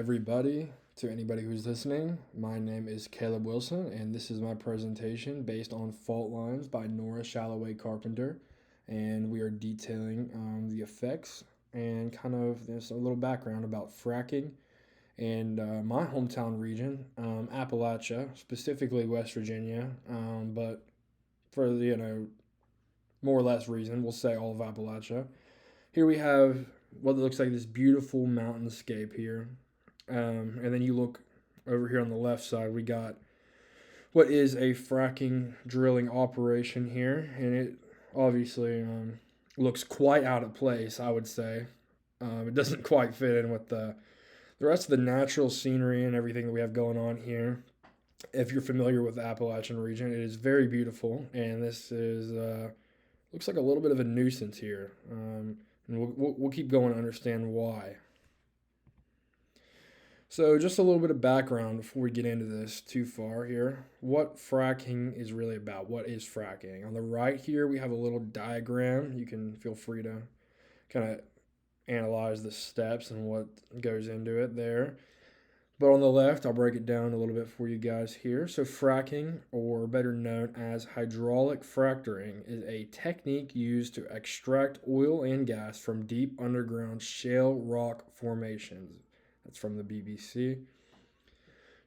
Everybody, to anybody who's listening, my name is Caleb Wilson, and this is my presentation based on Fault Lines by Nora Shalloway Carpenter. And we are detailing the effects and kind of there's a little background about fracking and my hometown region, Appalachia, specifically West Virginia. But for the more or less reason, we'll say all of Appalachia. Here we have what looks like this beautiful mountainscape here. And then you look over here on the left side, we got what is a fracking drilling operation here, and it obviously looks quite out of place, I would say. It doesn't quite fit in with the rest of the natural scenery and everything that we have going on here. If you're familiar with the Appalachian region, it is very beautiful, and this is looks like a little bit of a nuisance here. And we'll keep going to understand why. So, just a little bit of background before we get into this too far here. What fracking is really about? What is fracking? On the right here, we have a little diagram. You can feel free to kind of analyze the steps and what goes into it there. But on the left, I'll break it down a little bit for you guys here. So, fracking, or better known as hydraulic fracturing, is a technique used to extract oil and gas from deep underground shale rock formations. That's from the BBC.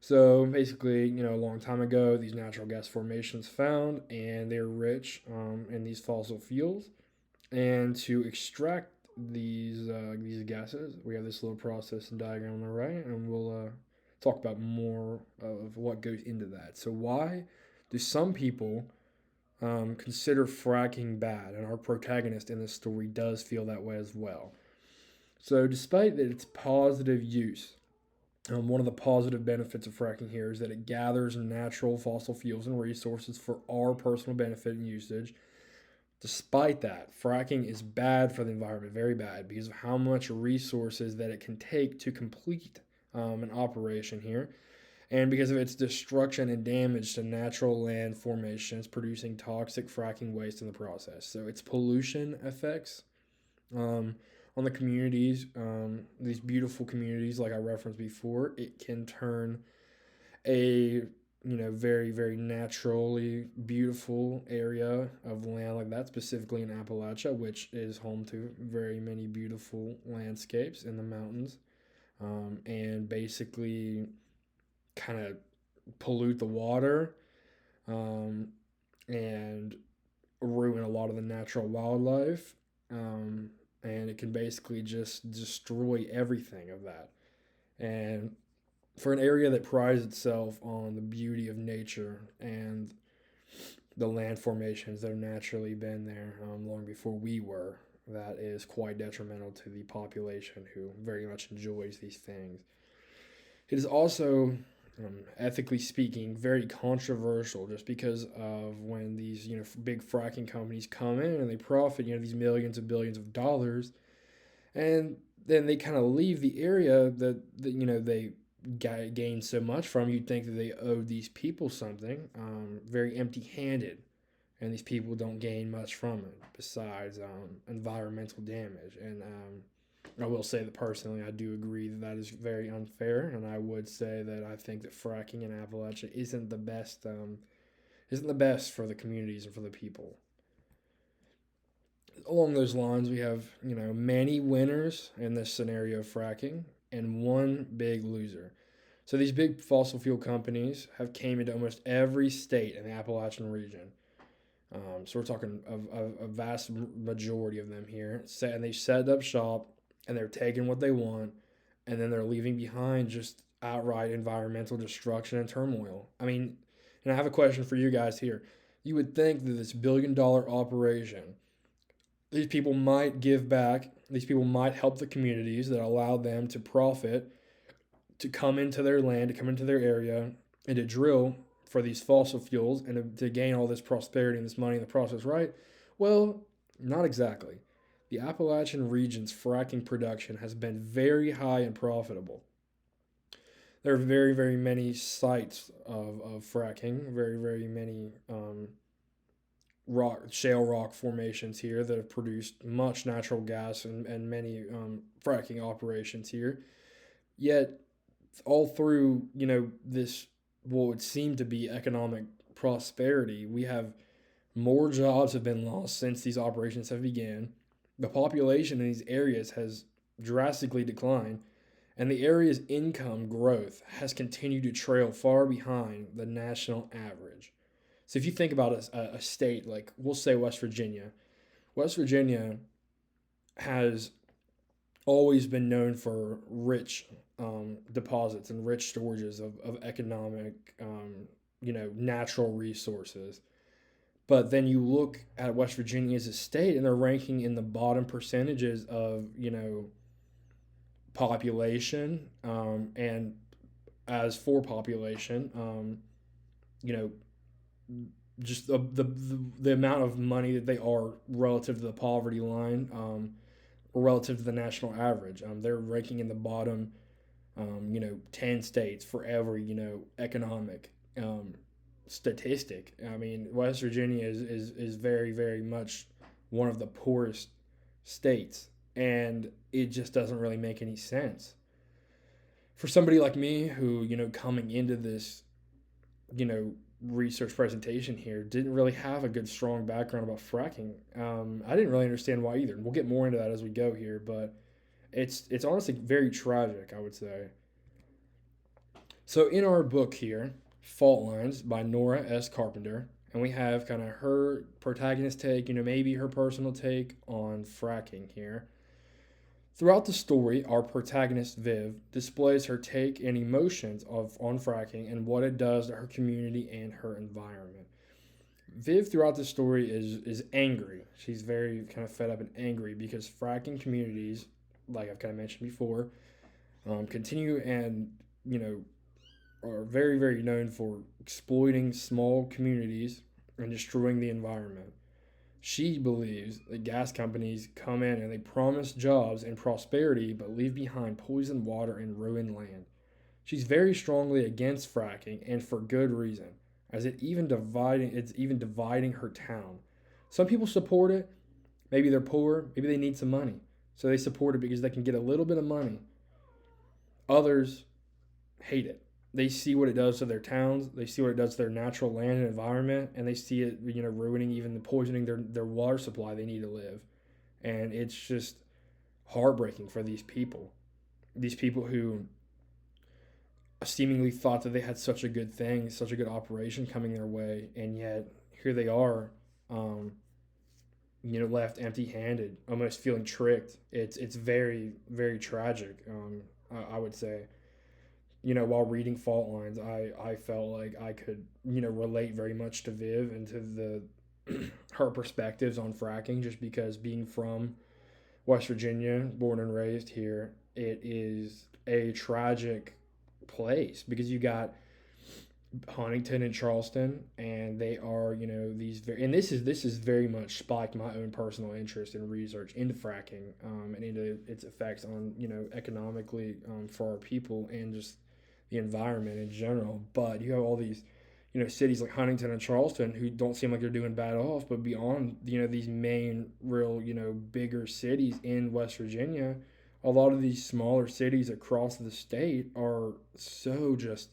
So basically, a long time ago, these natural gas formations found, and they're rich in these fossil fuels. And to extract these gases, we have this little process and diagram on the right, and we'll talk about more of what goes into that. So why do some people consider fracking bad? And our protagonist in this story does feel that way as well. So despite that its positive use, one of the positive benefits of fracking here is that it gathers natural fossil fuels and resources for our personal benefit and usage. Despite that, fracking is bad for the environment, very bad, because of how much resources that it can take to complete an operation here, and because of its destruction and damage to natural land formations, producing toxic fracking waste in the process. So its pollution effects um, on the communities, these beautiful communities, like I referenced before, it can turn a very very naturally beautiful area of land like that, specifically in Appalachia, which is home to very many beautiful landscapes in the mountains, and basically kind of pollute the water, um, and ruin a lot of the natural wildlife, and it can basically just destroy everything of that. And for an area that prides itself on the beauty of nature and the land formations that have naturally been there long before we were, that is quite detrimental to the population who very much enjoys these things. It is also, ethically speaking, very controversial just because of when these big fracking companies come in and they profit these millions of billions of dollars, and then they kind of leave the area that they gain so much from. You'd think that they owed these people something, very empty-handed, and these people don't gain much from it besides environmental damage. And I will say that personally, I do agree that that is very unfair, and I would say that I think that fracking in Appalachia isn't the best for the communities and for the people. Along those lines, we have many winners in this scenario of fracking and one big loser. So these big fossil fuel companies have came into almost every state in the Appalachian region. So we're talking a vast majority of them here. And they set up shop, and they're taking what they want, and then they're leaving behind just outright environmental destruction and turmoil. I mean, and I have a question for you guys here. You would think that this billion-dollar operation, these people might give back. These people might help the communities that allow them to profit, to come into their land, to come into their area, and to drill for these fossil fuels and to gain all this prosperity and this money in the process, right? Well, not exactly. The Appalachian region's fracking production has been very high and profitable. There are very, very many sites of fracking, very, very many shale rock formations here that have produced much natural gas and many fracking operations here. Yet all through, this what would seem to be economic prosperity, we have more jobs have been lost since these operations have began. The population in these areas has drastically declined, and the area's income growth has continued to trail far behind the national average. So if you think about a state like, we'll say, West Virginia has always been known for rich deposits and rich storages of economic, natural resources. But then you look at West Virginia as a state, and they're ranking in the bottom percentages of, population, and as for population, you know, just the amount of money that they are relative to the poverty line, or relative to the national average. They're ranking in the bottom, 10 states for every, economic statistic. I mean, West Virginia is very, very much one of the poorest states, and it just doesn't really make any sense. For somebody like me who, coming into this, research presentation here, didn't really have a good, strong background about fracking. I didn't really understand why either. We'll get more into that as we go here, but it's honestly very tragic, I would say. So in our book here, Fault Lines by Nora S. Carpenter, and we have kind of her protagonist take, maybe her personal take on fracking here. Throughout the story, our protagonist Viv displays her take and emotions on fracking and what it does to her community and her environment. Viv throughout the story is angry. She's very kind of fed up and angry because fracking communities, like I've kind of mentioned before, continue and are very, very known for exploiting small communities and destroying the environment. She believes that gas companies come in and they promise jobs and prosperity but leave behind poisoned water and ruined land. She's very strongly against fracking, and for good reason, as it's even dividing her town. Some people support it. Maybe they're poor, maybe they need some money. So they support it because they can get a little bit of money. Others hate it. They see what it does to their towns. They see what it does to their natural land and environment, and they see it, ruining, even poisoning their water supply they need to live. And it's just heartbreaking for these people. These people who seemingly thought that they had such a good thing, such a good operation coming their way, and yet here they are, left empty-handed, almost feeling tricked. It's very, very tragic. I would say. While reading Fault Lines, I felt like I could, relate very much to Viv and to her perspectives on fracking, just because being from West Virginia, born and raised here, it is a tragic place because you got Huntington and Charleston, and they are, these very, and this is very much spiked my own personal interest in research into fracking, and into its effects on, economically, for our people and just the environment in general. But you have all these, cities like Huntington and Charleston who don't seem like they're doing bad off, but beyond, these main real, bigger cities in West Virginia, a lot of these smaller cities across the state are so just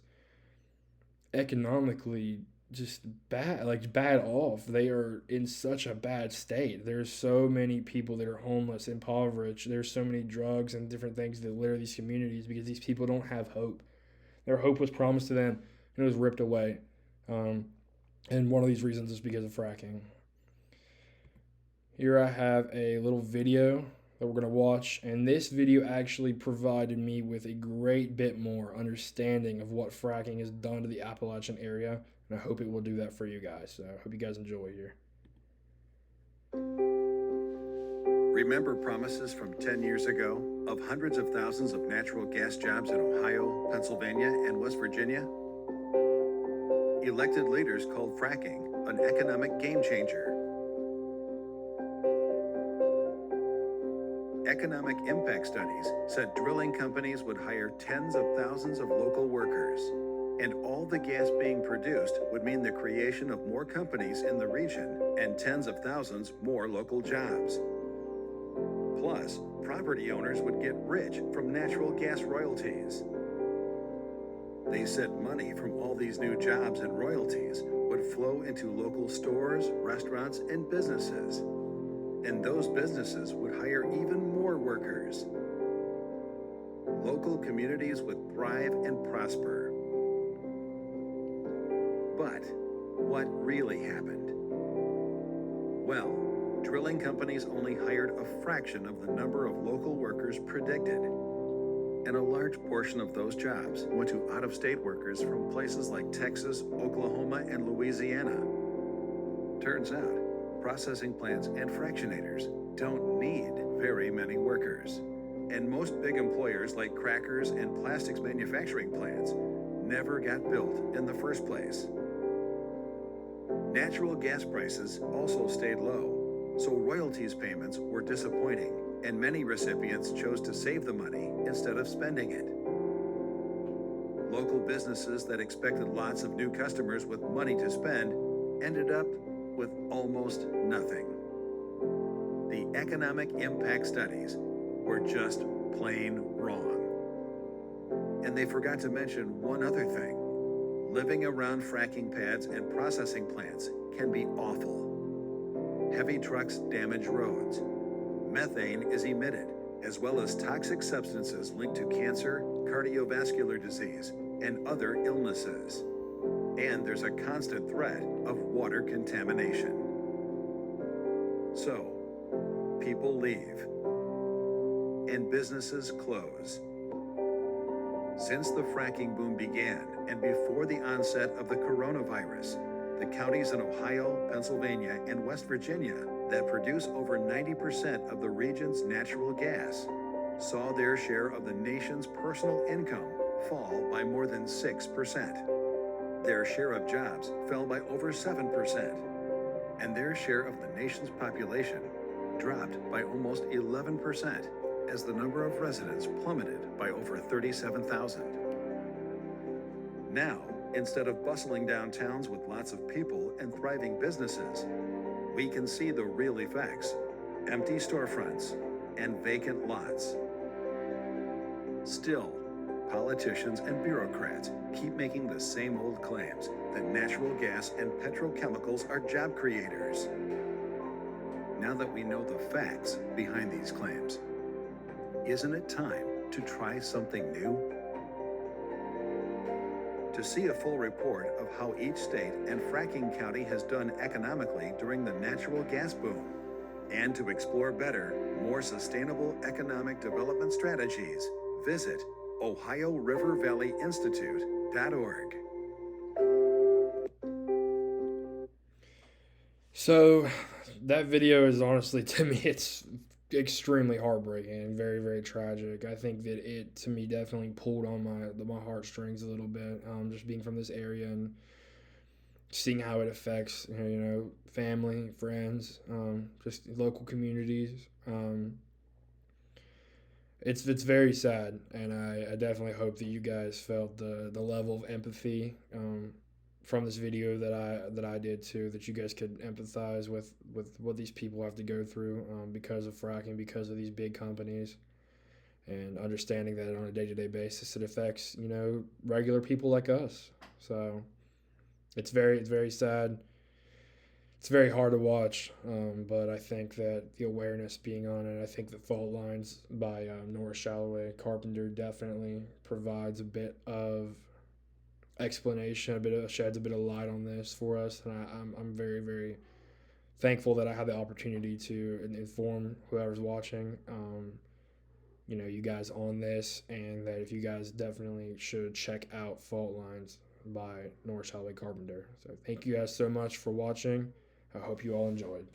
economically just bad, like bad off. They are in such a bad state. There's so many people that are homeless, impoverished. There's so many drugs and different things that litter these communities because these people don't have hope. Their hope was promised to them and it was ripped away. And one of these reasons is because of fracking. Here I have a little video that we're going to watch, and this video actually provided me with a great bit more understanding of what fracking has done to the Appalachian area, and I hope it will do that for you guys. So I hope you guys enjoy here. Remember promises from 10 years ago of hundreds of thousands of natural gas jobs in Ohio, Pennsylvania, and West Virginia? Elected leaders called fracking an economic game changer. Economic impact studies said drilling companies would hire tens of thousands of local workers, and all the gas being produced would mean the creation of more companies in the region and tens of thousands more local jobs. Plus, property owners would get rich from natural gas royalties. They said money from all these new jobs and royalties would flow into local stores, restaurants, and businesses. And those businesses would hire even more workers. Local communities would thrive and prosper. But what really happened? Well, drilling companies only hired a fraction of the number of local workers predicted. And a large portion of those jobs went to out-of-state workers from places like Texas, Oklahoma, and Louisiana. Turns out, processing plants and fractionators don't need very many workers. And most big employers like crackers and plastics manufacturing plants never got built in the first place. Natural gas prices also stayed low, so royalties payments were disappointing, and many recipients chose to save the money instead of spending it. Local businesses that expected lots of new customers with money to spend ended up with almost nothing. The economic impact studies were just plain wrong. And they forgot to mention one other thing. Living around fracking pads and processing plants can be awful. Heavy trucks damage roads. Methane is emitted, as well as toxic substances linked to cancer, cardiovascular disease, and other illnesses. And there's a constant threat of water contamination. So, people leave, and businesses close. Since the fracking boom began and before the onset of the coronavirus, the counties in Ohio, Pennsylvania, and West Virginia that produce over 90% of the region's natural gas saw their share of the nation's personal income fall by more than 6%. Their share of jobs fell by over 7%, and their share of the nation's population dropped by almost 11%, as the number of residents plummeted by over 37,000. Now, instead of bustling downtowns with lots of people and thriving businesses, we can see the real effects: empty storefronts and vacant lots. Still, politicians and bureaucrats keep making the same old claims that natural gas and petrochemicals are job creators. Now that we know the facts behind these claims, isn't it time to try something new? To see a full report of how each state and fracking county has done economically during the natural gas boom, and to explore better, more sustainable economic development strategies, visit OhioRiverValleyInstitute.org. So that video is honestly, to me, it's extremely heartbreaking and very, very tragic. I think that it, to me, definitely pulled on my heartstrings a little bit. Just being from this area and seeing how it affects, family, friends, just local communities. It's very sad, and I definitely hope that you guys felt the level of empathy from this video that I did too. That you guys could empathize with what these people have to go through because of fracking, because of these big companies, and understanding that on a day-to-day basis it affects regular people like us. So it's very sad. It's very hard to watch, but I think that the awareness being on it, I think the Fault Lines by Norris Shalloway Carpenter definitely provides a bit of explanation, sheds a bit of light on this for us, and I'm very, very thankful that I had the opportunity to inform whoever's watching, you guys on this, and that if you guys definitely should check out Fault Lines by Norris Shalloway Carpenter. So thank you guys so much for watching. I hope you all enjoyed.